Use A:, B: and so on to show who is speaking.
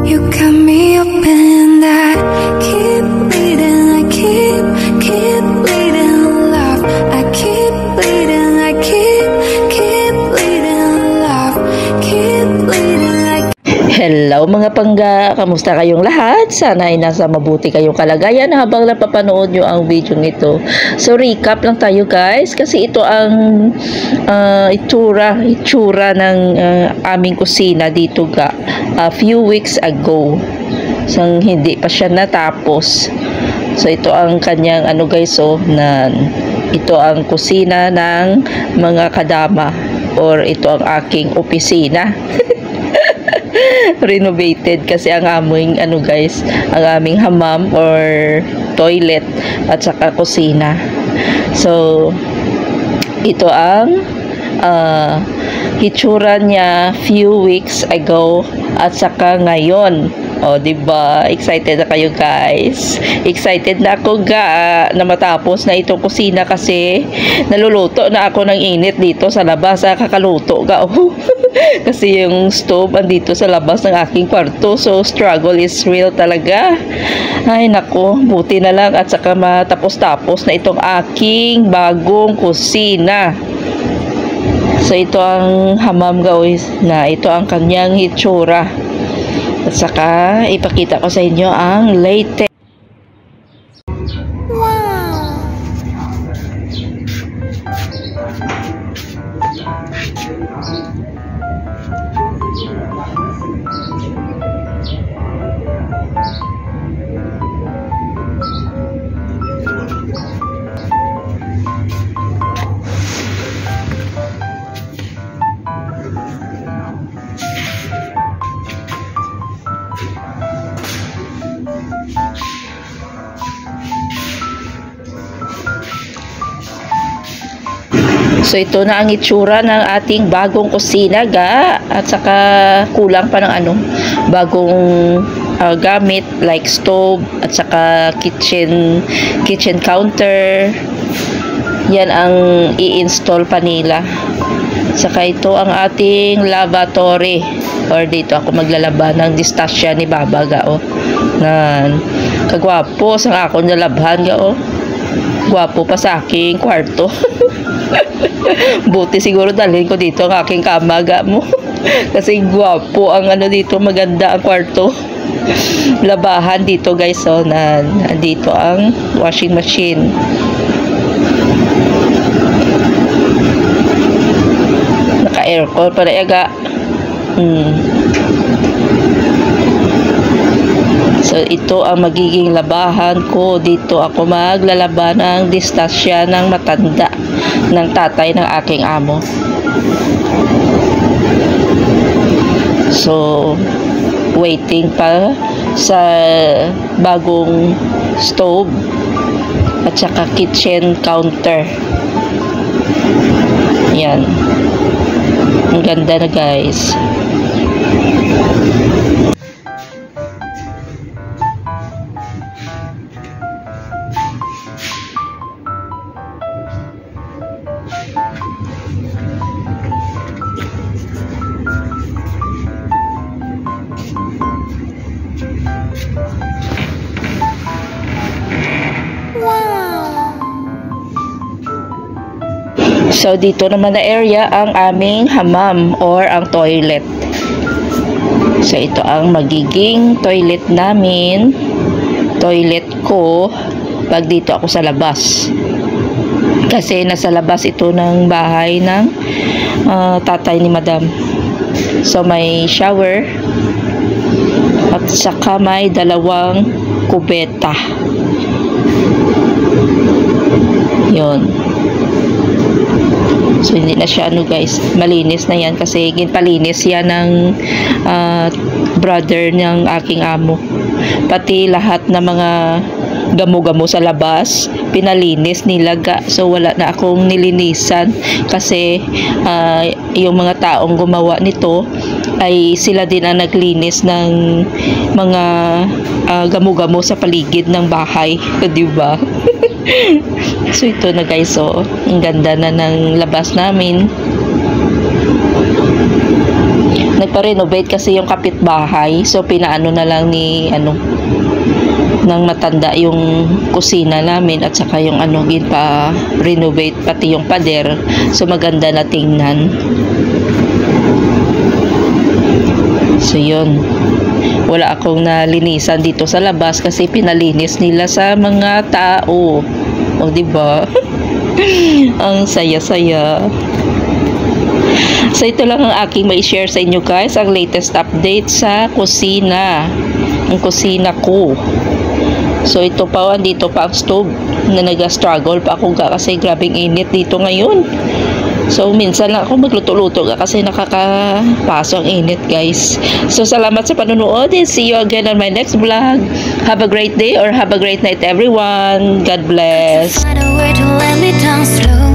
A: You got me up in that. Keep bleeding, I keep bleeding love. I keep bleeding, I keep bleeding love. Keep bleeding like.
B: Hello mga pangga, kamusta kayong lahat? Sana ay nasa mabuti kayong kalagayan habang napapanood nyo ang video nito. So recap lang tayo guys, kasi ito ang itsura ng aming kusina dito ga a few weeks ago. So hindi pa siya natapos. So ito ang kanyang ano guys, na ito ang kusina ng mga kadama, or ito ang aking opisina. Renovated kasi ang aming ang aming hammam or toilet at saka kusina. So ito ang hitsura niya few weeks ago at saka ngayon. O, diba? Excited na kayo guys. Excited na ako na matapos na itong kusina kasi naluluto na ako ng init dito sa labas. Kakaluto ga. Kasi yung stove andito sa labas ng aking kwarto. So, struggle is real talaga. Ay, nako. Buti na lang at saka matapos-tapos na itong aking bagong kusina. So, ito ang hammam guys, na ito ang kanyang hitsura. At saka, ipakita ko sa inyo ang latest.
A: Wow.
B: So ito na ang itsura ng ating bagong kusina ga, at saka kulang pa ng bagong gamit like stove at saka kitchen counter. Yan ang i-install pa nila. Saka ito ang ating lavatory, or dito ako maglalaba ng distasya ni Baba ga. Kagwapo sa akong nalabhan ga. Gwapo pa sa aking kwarto. Buti siguro dalhin ko dito ang aking kamaga mo. Kasi gwapo ang dito, maganda ang kwarto. Labahan dito guys, dito ang washing machine. Naka-aircon para yaga. So ito ang magiging labahan ko. Dito ako maglalaba ng distasya ng matanda ng tatay ng aking amo. So waiting pa sa bagong stove at saka kitchen counter. Yan, ang ganda na guys. So dito naman na area ang aming hammam or ang toilet. So ito ang magiging toilet namin. Toilet ko pag dito ako sa labas. Kasi nasa labas ito ng bahay ng tatay ni Madam. So may shower at saka may dalawang kubeta. Yun. So hindi na siya guys, malinis na yan kasi ginpalinis yan ng brother ng aking amo. Pati lahat ng mga gamo-gamo sa labas pinalinis nilaga. So wala na akong nilinisan kasi yung mga taong gumawa nito ay sila din ang naglinis ng mga gamo-gamo sa paligid ng bahay, 'di ba? So ito na guys, oh, ang ganda na ng labas namin. Nagpa-renovate kasi yung kapitbahay, so pinaano na lang ni ng matanda yung kusina namin at saka yung renovate pati yung pader, so maganda na tingnan. So yun, wala akong nalinisan dito sa labas kasi pinalinis nila sa mga tao, o diba? Ang saya-saya. So ito lang ang aking may share sa inyo guys, ang latest update sa kusina, ang kusina ko. So ito pa, andito pa ang stove na nag-struggle pa ako kasi grabing init dito ngayon. So minsan lang ako magluto-luto kasi nakakapaso ang init guys. So salamat sa panonood and see you again on my next vlog. Have a great day or have a great night everyone. God bless.
A: Find a way to let me down slow.